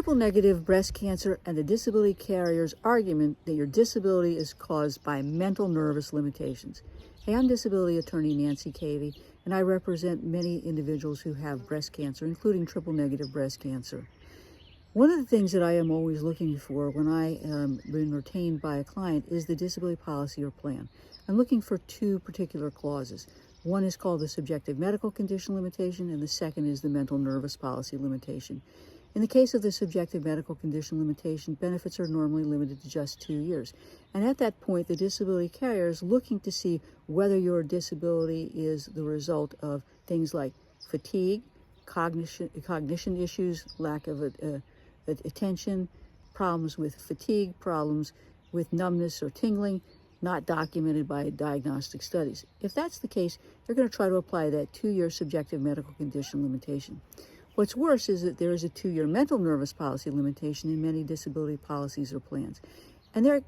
triple negative breast cancer and the disability carrier's argument that your disability is caused by mental nervous limitations. Hey, I'm disability attorney Nancy Cavey, and I represent many individuals who have breast cancer, including triple negative breast cancer. One of the things that I am always looking for when I am being retained by a client is the disability policy or plan. I'm looking for two particular clauses. One is called the subjective medical condition limitation, and the second is the mental nervous policy limitation. In the case of the subjective medical condition limitation, benefits are normally limited to just 2 years. And at that point, the disability carrier is looking to see whether your disability is the result of things like fatigue, cognition issues, lack of attention, problems with fatigue, problems with numbness or tingling, not documented by diagnostic studies. If that's the case, they're going to try to apply that 2-year subjective medical condition limitation. What's worse is that there is a 2-year mental nervous policy limitation in many disability policies or plans. And there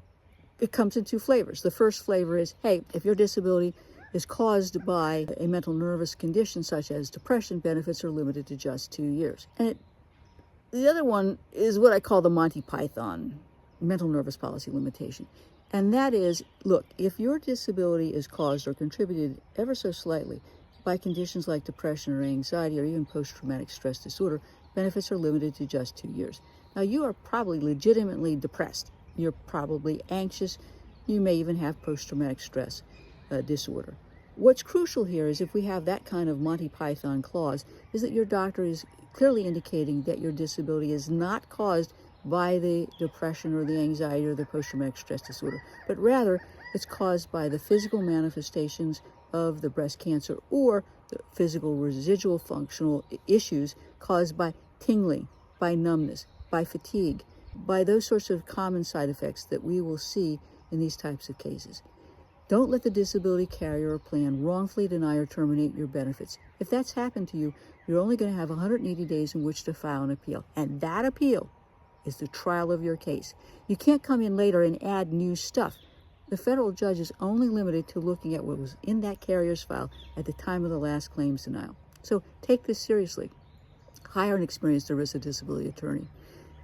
it comes in two flavors. The first flavor is, hey, if your disability is caused by a mental nervous condition such as depression, benefits are limited to just 2 years. And the other one is what I call the Monty Python mental nervous policy limitation. And that is, look, if your disability is caused or contributed ever so slightly by conditions like depression or anxiety or even post-traumatic stress disorder, benefits are limited to just 2 years. Now, you are probably legitimately depressed. You're probably anxious. You may even have post-traumatic stress disorder. What's crucial here is if we have that kind of Monty Python clause, is that your doctor is clearly indicating that your disability is not caused by the depression or the anxiety or the post-traumatic stress disorder, but rather it's caused by the physical manifestations of the breast cancer or the physical residual functional issues caused by tingling, by numbness, by fatigue, by those sorts of common side effects that we will see in these types of cases. Don't let the disability carrier or plan wrongfully deny or terminate your benefits. If that's happened to you, you're only going to have 180 days in which to file an appeal, and that appeal is the trial of your case. You can't come in later and add new stuff. The federal judge is only limited to looking at what was in that carrier's file at the time of the last claims denial. So take this seriously. Hire an experienced ERISA disability attorney.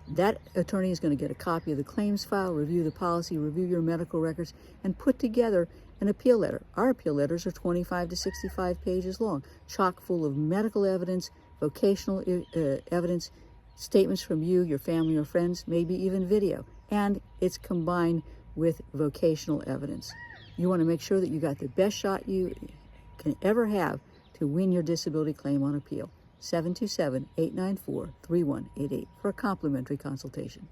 That attorney is going to get a copy of the claims file, review the policy, review your medical records, and put together an appeal letter. Our appeal letters are 25 to 65 pages long, chock full of medical evidence, vocational evidence, statements from you, your family or friends, maybe even video. And it's combined with vocational evidence. You want to make sure that you got the best shot you can ever have to win your disability claim on appeal. 727-894-3188 for a complimentary consultation.